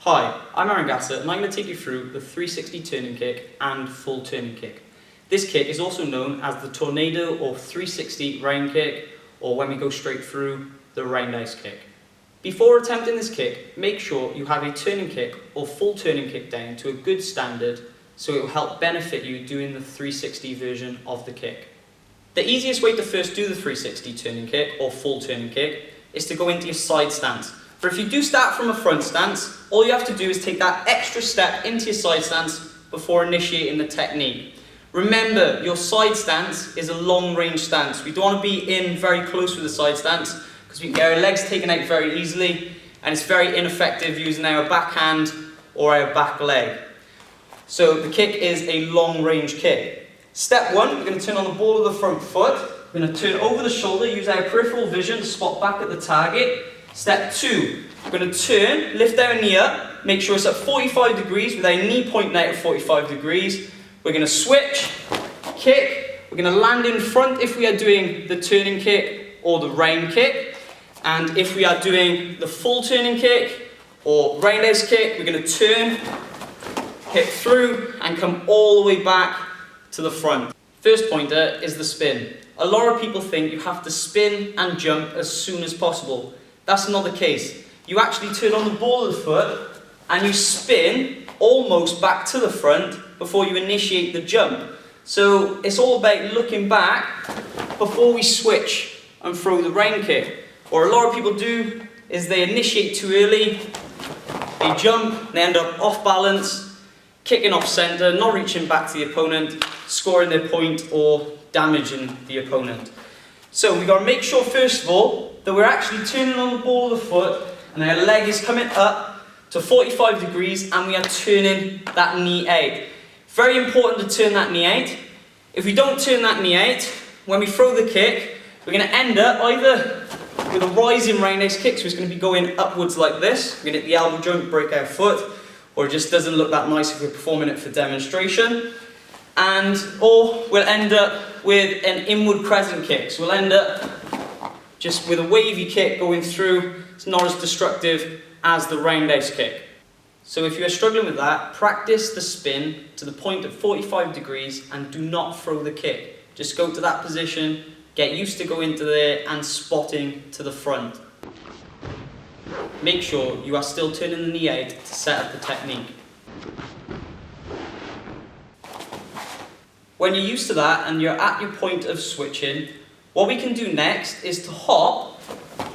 Hi, I'm Gassor and I'm going to take you through the 360 turning kick and full turning kick. This kick is also known as the tornado or 360 round kick, or when we go straight through, the roundhouse kick. Before attempting this kick, make sure you have a turning kick or full turning kick down to a good standard so it will help benefit you doing the 360 version of the kick. The easiest way to first do the 360 turning kick or full turning kick is to go into your side stance. But if you do start from a front stance, all you have to do is take that extra step into your side stance before initiating the technique. Remember, your side stance is a long range stance. We don't want to be in very close with the side stance because we can get our legs taken out very easily, and it's very ineffective using our backhand or our back leg. So the kick is a long range kick. Step one, we're going to turn on the ball of the front foot. We're going to turn over the shoulder, use our peripheral vision to spot back at the target. Step two, we're going to turn, lift our knee up, make sure it's at 45 degrees with our knee pointing out at 45 degrees. We're going to switch, kick, we're going to land in front if we are doing the turning kick or the round kick. And if we are doing the full turning kick or roundhouse kick, we're going to turn, hit through and come all the way back to the front. First pointer is the spin. A lot of people think you have to spin and jump as soon as possible. That's not the case. You actually turn on the ball of the foot and you spin almost back to the front before you initiate the jump. So it's all about looking back before we switch and throw the round kick. What a lot of people do is they initiate too early, they jump, they end up off balance, kicking off centre, not reaching back to the opponent, scoring their point or damaging the opponent. So we've got to make sure first of all that we're actually turning on the ball of the foot and our leg is coming up to 45 degrees and we are turning that knee out. Very important to turn that knee out. If we don't turn that knee out, when we throw the kick, we're going to end up either with a rising roundhouse kick, so it's going to be going upwards like this. We're going to hit the elbow joint, break our foot, or it just doesn't look that nice if we're performing it for demonstration. Or we'll end up with an inward crescent kick. So we'll end up just with a wavy kick going through. It's not as destructive as the roundhouse kick. So if you are struggling with that, practice the spin to the point at 45 degrees and do not throw the kick. Just go to that position, get used to going into there and spotting to the front. Make sure you are still turning the knee out to set up the technique. When you're used to that and you're at your point of switching, what we can do next is to hop,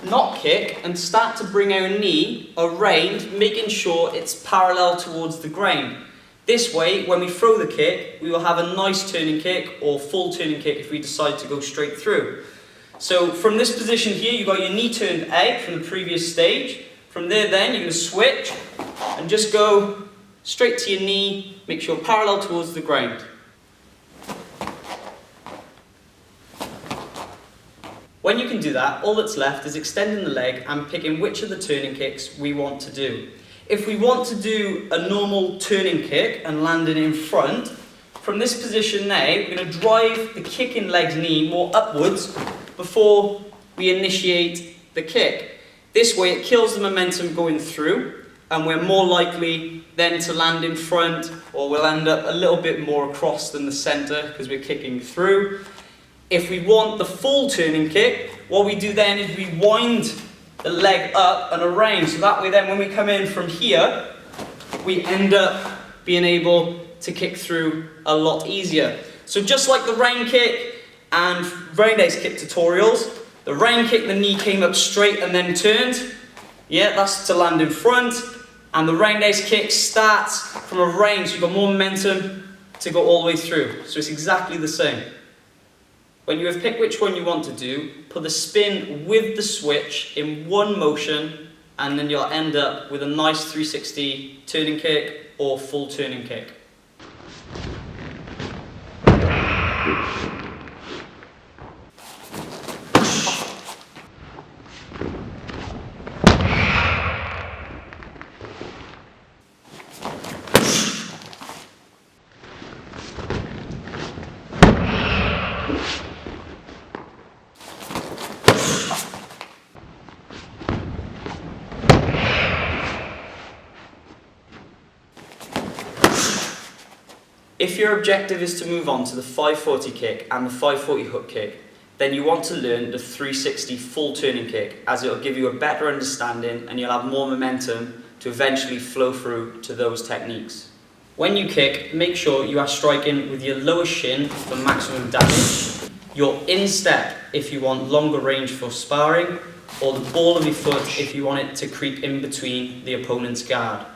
not kick, and start to bring our knee around, making sure it's parallel towards the ground. This way, when we throw the kick, we will have a nice turning kick or full turning kick if we decide to go straight through. So from this position here, you've got your knee turned out from the previous stage. From there then, you're going to switch and just go straight to your knee, make sure parallel towards the ground. When you can do that, all that's left is extending the leg and picking which of the turning kicks we want to do. If we want to do a normal turning kick and landing in front, from this position now, we're going to drive the kicking leg's knee more upwards before we initiate the kick. This way it kills the momentum going through and we're more likely then to land in front, or we'll end up a little bit more across than the centre because we're kicking through. If we want the full turning kick, what we do then is we wind the leg up and around. So that way then when we come in from here, we end up being able to kick through a lot easier. So just like the round kick and roundhouse kick tutorials, the round kick, the knee came up straight and then turned. Yeah, that's to land in front. And the roundhouse kick starts from a round, so you've got more momentum to go all the way through. So it's exactly the same. When you have picked which one you want to do, put the spin with the switch in one motion, and then you'll end up with a nice 360 turning kick or full turning kick. If your objective is to move on to the 540 kick and the 540 hook kick, then you want to learn the 360 full turning kick, as it will give you a better understanding and you'll have more momentum to eventually flow through to those techniques. When you kick, make sure you are striking with your lower shin for maximum damage, your instep if you want longer range for sparring, or the ball of your foot if you want it to creep in between the opponent's guard.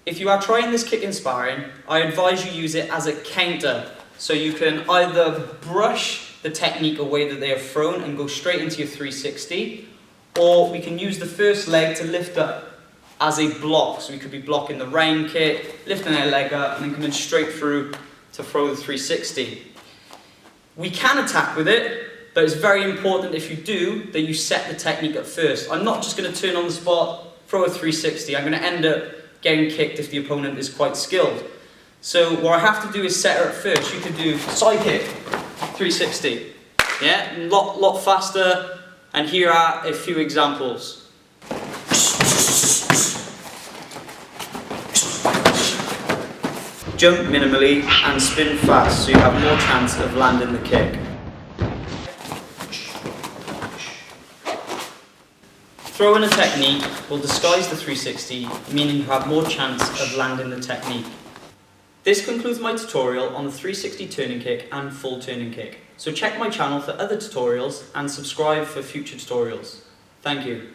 If you are trying this kick in sparring, I advise you use it as a counter, so you can either brush the technique away that they have thrown and go straight into your 360, or we can use the first leg to lift up as a block. So we could be blocking the round kick, lifting our leg up, and then coming straight through to throw the 360. We can attack with it, but it's very important if you do that you set the technique at first. I'm not just going to turn on the spot, throw a 360. I'm going to end up getting kicked if the opponent is quite skilled. So what I have to do is set her at first. You could do side kick, 360. Yeah, a lot faster. And here are a few examples. Jump minimally and spin fast so you have more chance of landing the kick. Throwing a technique will disguise the 360, meaning you have more chance of landing the technique. This concludes my tutorial on the 360 turning kick and full turning kick. So check my channel for other tutorials and subscribe for future tutorials. Thank you.